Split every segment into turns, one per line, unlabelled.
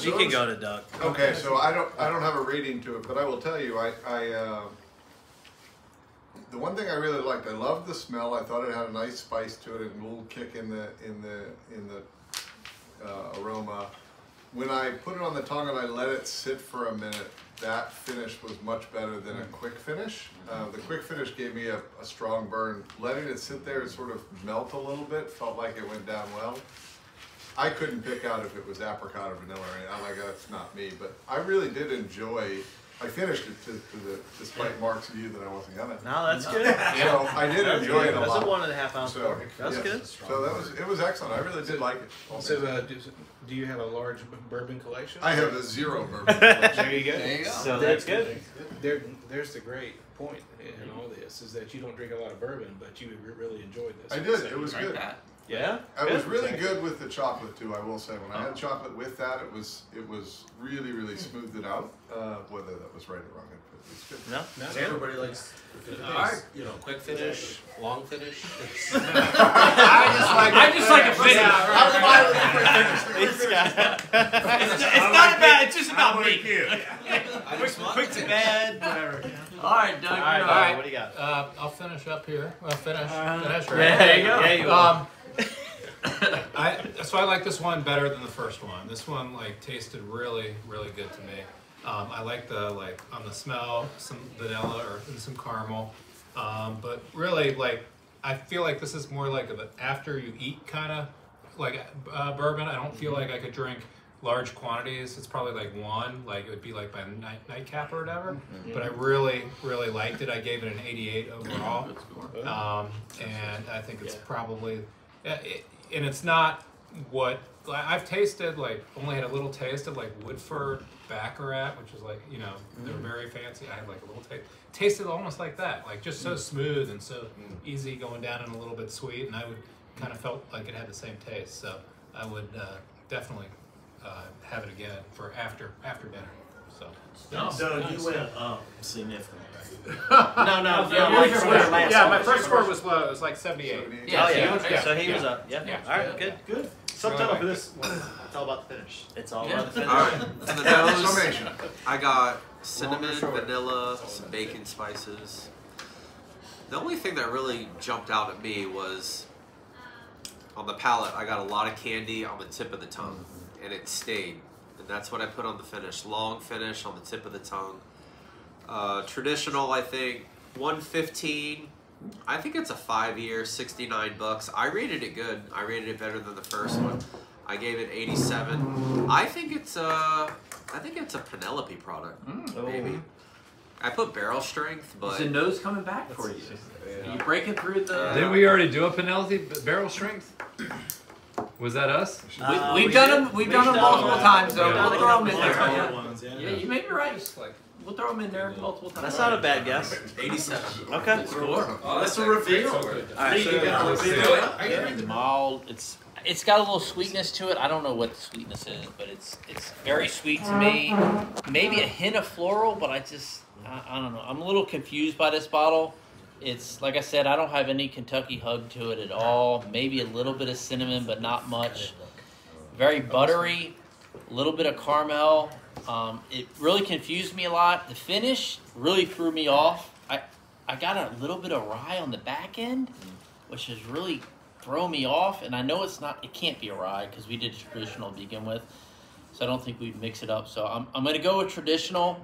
You can go to Doug.
Okay, so I don't have a rating to it, but I will tell you, the one thing I really liked, I loved the smell. I thought it had a nice spice to it and a little kick in the aroma. When I put it on the tongue and I let it sit for a minute, that finish was much better than a quick finish. The quick finish gave me a strong burn. Letting it sit there and sort of melt a little bit felt like it went down well. I couldn't pick out if it was apricot or vanilla or anything. Like, that's not me, but I really did enjoy. I finished it despite Mark's view that I wasn't gonna.
No, that's good.
So I did enjoy it a lot.
That's a 1.5 ounce pour. That's good.
So it was excellent. I really did like it.
So do you have a large bourbon collection?
I have a 0 bourbon collection.
There you go.
There you go.
So that's good.
There's the great point in all this is that you don't drink a lot of bourbon, but you really enjoyed this.
I did. It was good.
That.
Yeah.
I was really good with the chocolate too. I will say, when I had chocolate with that, it was really smoothed it out. Whether that was right or wrong, it was good.
No.
So everybody likes, you know, quick finish, long finish.
I just like a finish. It's not about. It's just about me.
Quick to bed, whatever.
All right, Doug.
All right. What do you got?
I'll finish up here. Well, finish. Finish, right?
There you go. Yeah, you will.
So I like this one better than the first one. This one tasted really good to me. I like on the smell, some vanilla and some caramel. But really I feel like this is more like an after you eat kind of bourbon. I don't feel like I could drink large quantities. It's probably one, it would be my nightcap or whatever. But I really liked it. I gave it an 88 overall. And I think it's probably, and it's not what I've tasted. Only had a little taste of Woodford Baccarat, which is they're very fancy. I had a little taste. Tasted almost like that, just so smooth and so easy going down and a little bit sweet. And I would kind of felt like it had the same taste. So I would definitely have it again for after dinner. So
you went significantly.
Yeah, my first score was low. It was 78.
Yeah, so he was up. Yeah. All right, good.
Subtitle for this one, it's all about the finish.
It's all about the finish.
All right. For the nose, I got cinnamon, vanilla, some bacon spices. The only thing that really jumped out at me was on the palate, I got a lot of candy on the tip of the tongue, and it stayed. And that's what I put on the finish. Long finish on the tip of the tongue. Traditional, I think, 115. I think it's a 5-year, $69. I rated it good. I rated it better than the first one. I gave it 87. I think it's a Penelope product, maybe. I put barrel strength, but
is the nose coming back for you? Are you breaking through the?
Didn't we already do a Penelope barrel strength? Was that us?
We've done them. We've done them multiple times, though.
Yeah.
We'll throw them in there.
Yeah.
Yeah, you may be right. We'll throw them in there multiple times.
That's not a bad guess.
87.
Okay.
Score.
Oh, that's a reveal.
All right, so mild. It's got a little sweetness to it. I don't know what the sweetness is, but it's very sweet to me. Maybe a hint of floral, but I don't know. I'm a little confused by this bottle. It's like I said, I don't have any Kentucky hug to it at all. Maybe a little bit of cinnamon, but not much. Very buttery, a little bit of caramel. It really confused me a lot. The finish really threw me off. I got a little bit of rye on the back end, which is really throwing me off. And I know it can't be a rye because we did traditional to begin with. So I don't think we'd mix it up. So I'm going to go with traditional,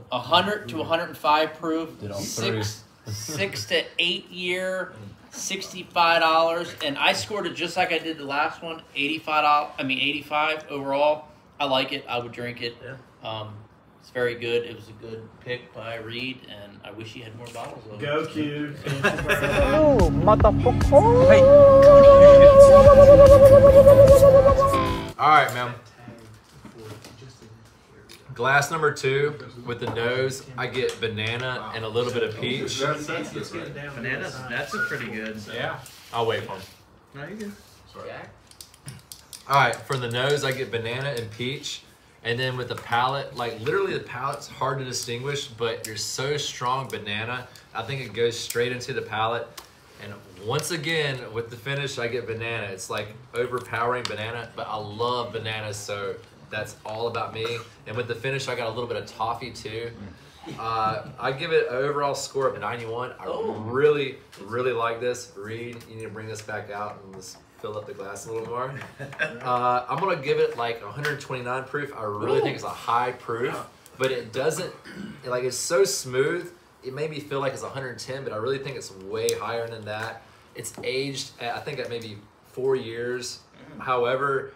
100 to 105 proof, 6 to 8 year, $65. And I scored it just like I did the last one, $85 overall. I like it. I would drink it. It's very good. It was a good pick by Reed, and I wish he had more bottles of it.
Go Q.
Oh, motherfucker.
All right, man. Glass number 2 with the nose, I get banana and a little bit of peach.
Bananas, that's a pretty good.
Yeah. I'll wait for him.
No, you're good.
All right, for the nose, I get banana and peach. And then with the palate, literally the palate's hard to distinguish, but you're so strong banana. I think it goes straight into the palate. And once again, with the finish, I get banana. It's overpowering banana, but I love bananas, so That's all about me. And with the finish, I got a little bit of toffee too. I give it an overall score of 91. I really, really like this. Reed, you need to bring this back out and let's fill up the glass a little more. I'm gonna give it like 129 proof. I really think it's a high proof, but it doesn't, like it's so smooth. It made me feel like it's 110, but I really think it's way higher than that. It's aged, I think at maybe 4 years. However,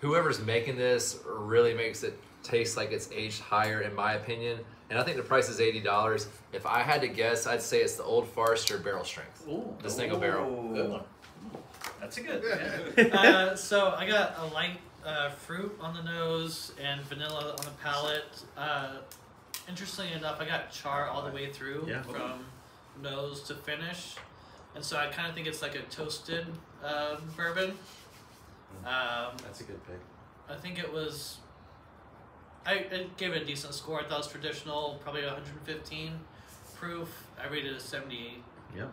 whoever's making this really makes it taste like it's aged higher in my opinion. And I think the price is $80. If I had to guess, I'd say it's the Old Forester barrel strength.
Ooh.
The single barrel.
Good one. That's a good.
So I got a light fruit on the nose and vanilla on the palate. Interestingly enough, I got char all the way through from nose to finish. And so I kind of think it's like a toasted bourbon.
That's a good pick.
I think it was... I gave it a decent score. I thought it was traditional, probably 115 proof. I rated it a 78.
Yep.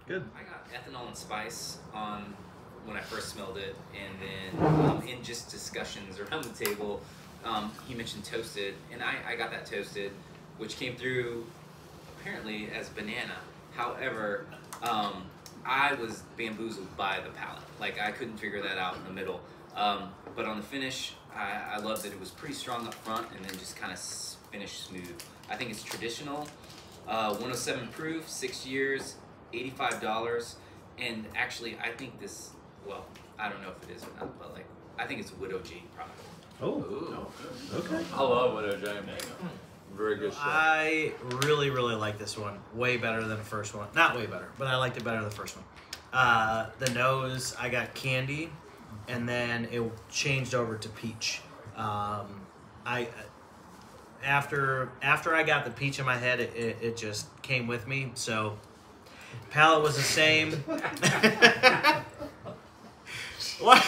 Good.
I got ethanol and spice on when I first smelled it, and then in just discussions around the table, he mentioned toasted, and I got that toasted, which came through apparently as banana. However, I was bamboozled by the palate. Like I couldn't figure that out in the middle. But on the finish, I love that it was pretty strong up front and then just kind of finished smooth. I think it's traditional, 107 proof, 6 years, $85. And actually, I think this, well, I don't know if it is or not, but like, I think it's a Widow Jane product.
Oh. Okay.
I love Widow Jane. Very good shot.
I really, really like this one. Way better than the first one. Not way better, but I liked it better than the first one. The nose, I got candy, and then it changed over to peach. After I got the peach in my head, it just came with me. So palate was the same. What?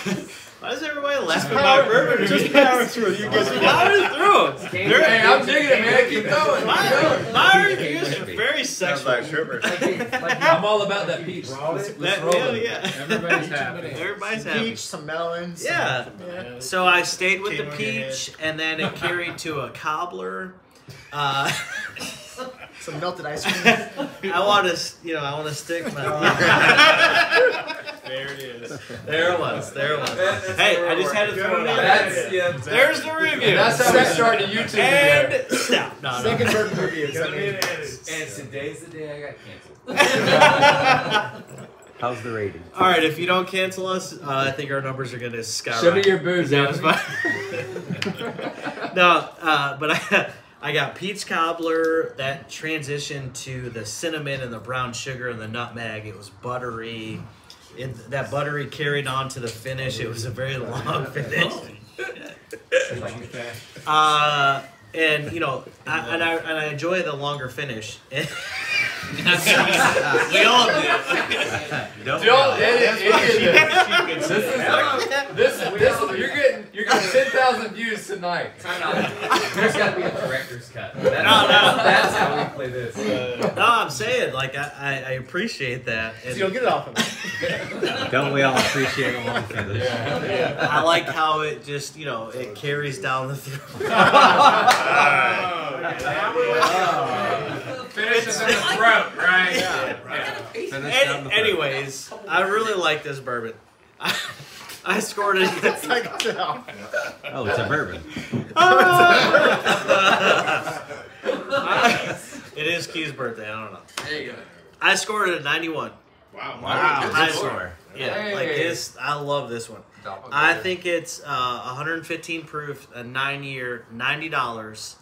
Why does everybody laugh at my bourbon?
Just power through. You guys
power through.
Hey, I'm digging it, man. Keep going.
My reviews are very sexual.
I'm all about that peach.
Everybody's happy. Everybody's happy.
Peach, some melons.
Yeah. So I stayed with the peach, and then it carried to a cobbler.
Some melted ice cream.
I want to stick my.
There it is.
There it was. Hey, I just had to throw it out. There's the review.
That's how we started YouTube video.
And stop. No.
Second bourbon reviews.
And today's the day I got canceled.
How's the rating?
All right, if you don't cancel us, I think our numbers are going to skyrocket.
Show me your booze, Anthony.
No, but I got peach cobbler that transitioned to the cinnamon and the brown sugar and the nutmeg. It was buttery. That buttery carried on to the finish. It was a very long finish. And I enjoy the longer finish. We all do.
Don't edit You're getting 10,000 views tonight.
There's got to be a director's cut.
That's
how we play this.
No, I'm saying like I appreciate that.
So you'll get it off of me.
Don't we all appreciate a long finish?
I like how it just it carries down the throat.
Finishes in the throat, right?
Anyways, I really like this bourbon. I scored it.
It's like, no.
Oh, it's a bourbon.
It is Key's birthday. I don't know.
There you go.
I scored it at 91.
Wow.
High score. Yeah, like this. I love this one. I think it's 115 proof, a 9-year, $90.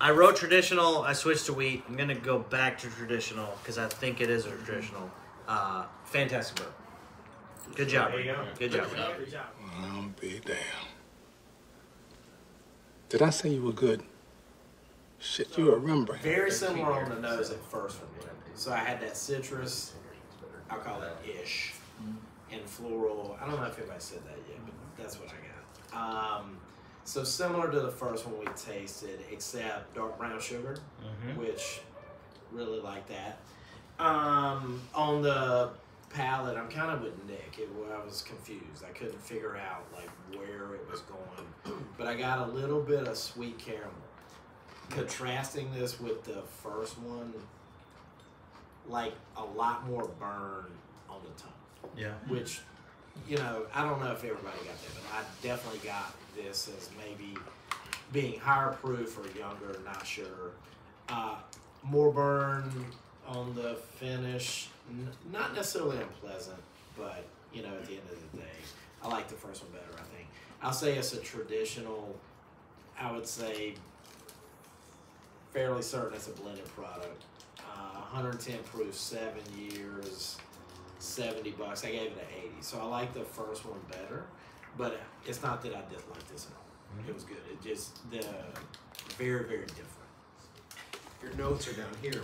I wrote traditional. I switched to wheat. I'm gonna go back to traditional because I think it is a traditional. Fantastic bourbon. Good job. Good job.
I'll be damned. Did I say you were good? Shit, you remember.
Very similar on the nose at first one. So I had that citrus, I'll call it ish, and floral. I don't know if anybody said that yet, but that's what I got. So similar to the first one we tasted, except dark brown sugar, which really like that. On the palate, I'm kind of with Nick. I was confused. I couldn't figure out like where it was going, but I got a little bit of sweet caramel. Contrasting this with the first one, like a lot more burn on the tongue.
Yeah.
Which, you know, I don't know if everybody got that, but I definitely got this as maybe being higher proof or younger, not sure. More burn on the finish, not necessarily unpleasant, but, you know, at the end of the day, I like the first one better, I think. I'll say it's a traditional, I would say, fairly certain it's a blended product. 110 proof, 7 years, $70. I gave it an 80. So I like the first one better, but it's not that I didn't like this at all. It was good. It just, very, very different.
Your notes are down here.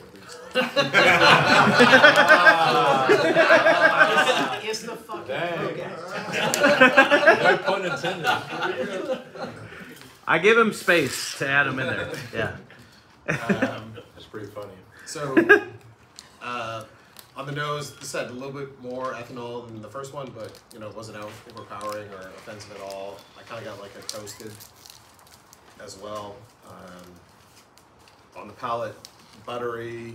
It's the fucking
Dang.
podcast.
No pun intended.
I give him space to add them in there. Yeah.
That's pretty funny.
So, on the nose, this had a little bit more ethanol than the first one, but you know, it wasn't overpowering or offensive at all. I kind of got like a toasted as well. On the palate, buttery,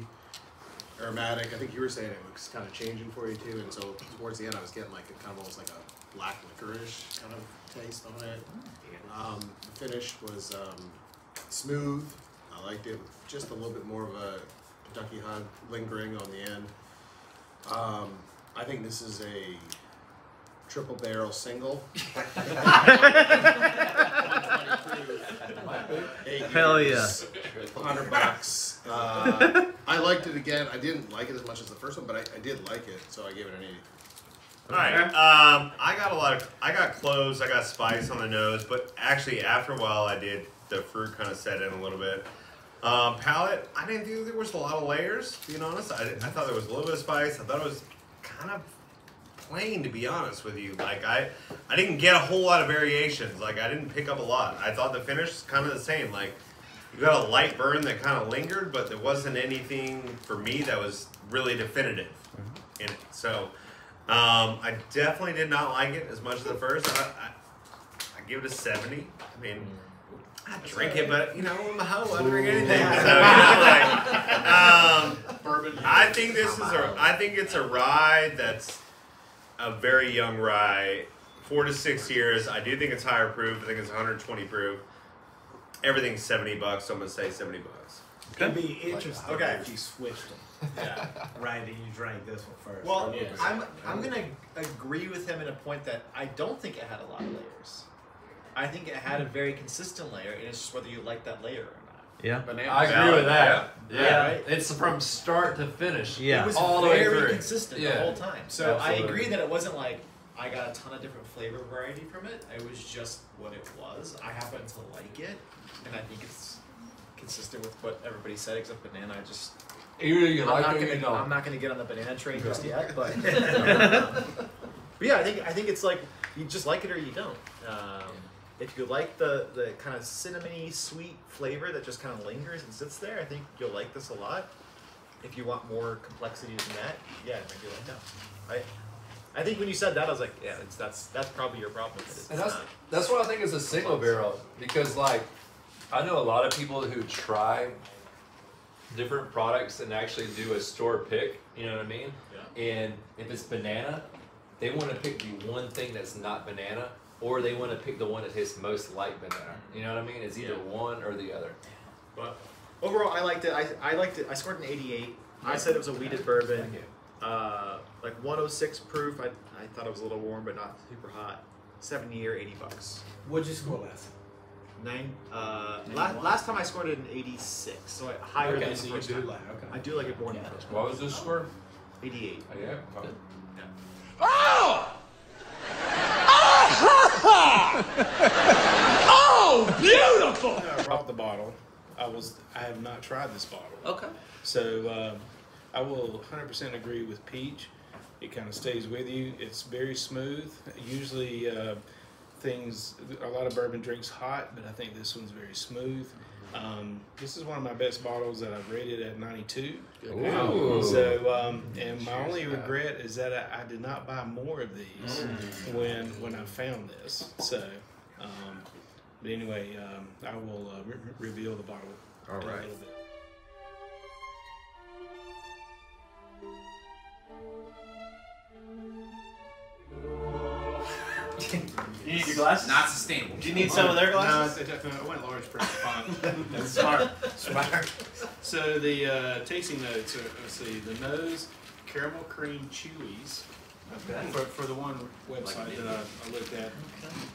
aromatic. I think you were saying it was kind of changing for you too, and so towards the end, I was getting like a kind of almost like a black licorice kind of taste on it. The finish was smooth. I liked it with just a little bit more of a Kentucky Hunt lingering on the end. I think this is a triple barrel single.
Hell yeah.
$100. I liked it again. I didn't like it as much as the first one, but I did like it, so I gave it an 80.
All right. I got cloves. I got spice on the nose, but actually after a while, the fruit kind of set in a little bit. Palate, I didn't think there was a lot of layers, being honest. I thought there was a little bit of spice. I thought it was kind of plain, to be honest with you. Like, I didn't get a whole lot of variations. Like, I didn't pick up a lot. I thought the finish was kind of the same. Like, you got a light burn that kind of lingered, but there wasn't anything, for me, that was really definitive in it. So, I definitely did not like it as much as the first. I give it a 70. I mean... I drink it, but you know, I'm a hoe. I don't drink anything. So, you know, like, bourbon. I think it's a rye that's a very young rye, 4 to 6 years. I do think it's higher proof. I think it's 120 proof. Everything's $70, so I'm gonna say $70.
It'd be interesting
Okay.
if you switched them. Yeah. Right, and you drank this one first.
Well,
Yeah.
I'm gonna agree with him in a point that I don't think it had a lot of layers. I think it had a very consistent layer, and it's just whether you like that layer or not.
Yeah.
I agree with that. Yeah.
Right?
It's from start to finish.
Yeah.
It was
all the way
very
through.
consistent the
Yeah.
whole time. So I
Absolutely.
agree that it wasn't like I got a ton of different flavor variety from it. It was just what it was. I happen to like it, and I think it's consistent with what everybody said except banana. I just
Either you like
I'm
it or you don't.
not gonna get on the banana train just yet, but but yeah, I think it's like you just like it or you don't. If you like the kind of cinnamony sweet flavor that just kind of lingers and sits there, I think you'll like this a lot. If you want more complexity than that, yeah, it might be like that. I think when you said that, I was like, yeah, that's probably your problem with it. It's
And
not.
that's what I think is a single barrel, because like I know a lot of people who try different products and actually do a store pick, you know what I mean? Yeah. And if it's banana, they want to pick the one thing that's not banana, or they want to pick the one that tastes most like banana. You know what I mean? It's either one or the other.
But overall, I liked it. I liked it. I scored an 88. I said it was a weeded bourbon. Like 106 proof. I thought it was a little warm, but not super hot. 70 or $80.
What'd you score last?
Last time I scored it an 86, so higher than the
so
first
you do
time.
like, okay.
I do like it more than the first one.
What was this score?
88.
Oh, yeah. Oh.
Oh! Oh, beautiful!
I brought the bottle. I have not tried this bottle.
Okay.
So I will 100% agree with Peach. It kind of stays with you. It's very smooth. Usually a lot of bourbon drinks hot, but I think this one's very smooth. This is one of my best bottles that I've rated at 92.
Ooh.
So, and my only regret is that I did not buy more of these when I found this. So, but anyway, I will reveal the bottle in a little bit.
You need your glasses?
Not sustainable.
Do you need some of their glasses?
No, I went large for fun.
That's smart.
So the tasting notes are, let's see, the nose, caramel cream chewies.
Okay.
For the one website that I looked at.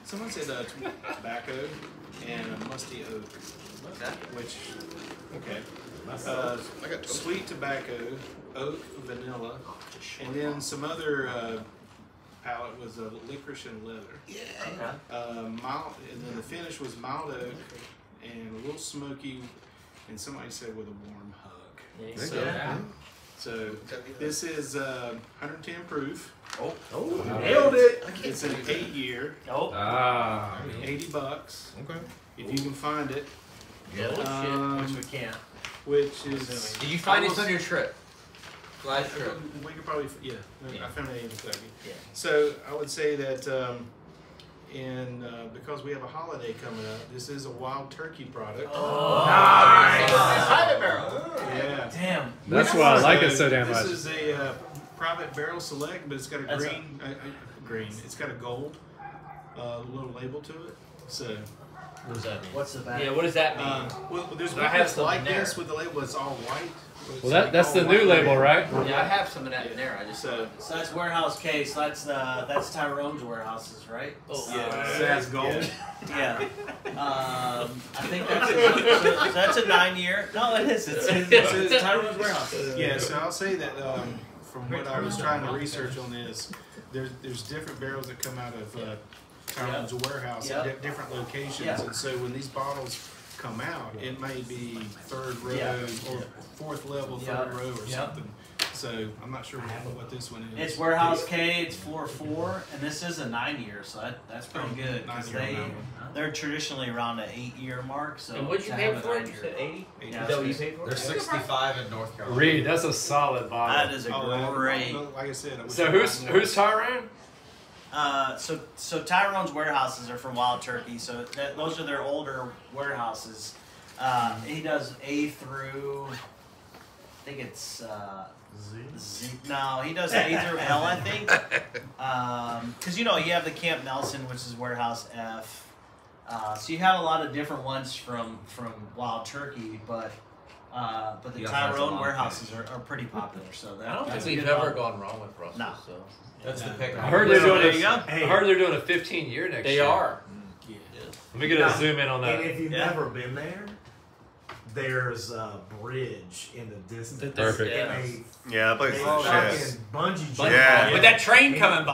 Someone said tobacco and a musty oak. Which, okay. I got sweet tobacco, oak, vanilla, and then some other palette was licorice and leather.
Yeah.
Mild, and then the finish was mild oak and a little smoky, and somebody said with a warm hug. So this is 110 proof.
Nailed it.
It's an 8-year. $80.
Okay.
If you can find it.
Which we can't.
Which is.
Did you find this on your trip? Last trip.
We could probably, I found it in Kentucky.
Yeah.
So I would say that because we have a holiday coming up, this is a wild turkey product.
Nice. Private barrel.
Yeah.
Damn.
That's why I like it so damn much.
This is a private barrel select, but it's got a green. It's got a gold little label to it. So.
What does that mean? What's the back?
Yeah, what does that mean?
Well, there's
I have
one
some
like
in there.
this with the label. It's all white.
Well, that's the new label, right?
Yeah, I have some of that in there. I just
So
that's warehouse case. That's Tyrone's warehouses, right?
Oh,
yeah, that's gold.
Yeah. I think that's a 9-year. No, it is. It's Tyrone's warehouse.
Yeah, so I'll say that from what I was trying to research on this, there's different barrels that come out of Tyrone's warehouse at different locations, and so when these bottles come out, it may be third row or fourth level, third row or something. So I'm not sure what this one is.
It's warehouse K. It's floor 4, and this is a 9-year, so that's pretty good. Because they're traditionally around an 8-year mark. So
and what'd you pay for it? You said 80?
Yeah,
Is that what you paid for?
They're 65 in North Carolina.
Reed, that's a solid bottle.
That is a great.
Like I said,
So who's Tyrone?
So Tyrone's warehouses are from Wild Turkey. So those are their older warehouses. He does A through, I think it's Z. No, he does A through L, I think. Because you have the Camp Nelson, which is warehouse F. So you have a lot of different ones from Wild Turkey, but the Tyrone warehouses are pretty popular. So
I don't think we've ever gone wrong with Russell.
No.
So that's the pick.
I heard they're doing I heard they're doing a 15-year next year.
They are.
Yeah. Let me get a zoom in on that.
And if you've never been there, there's a bridge in the distance.
Perfect.
Yeah, that place is shit.
Bungee jump.
Yeah.
With that train coming by.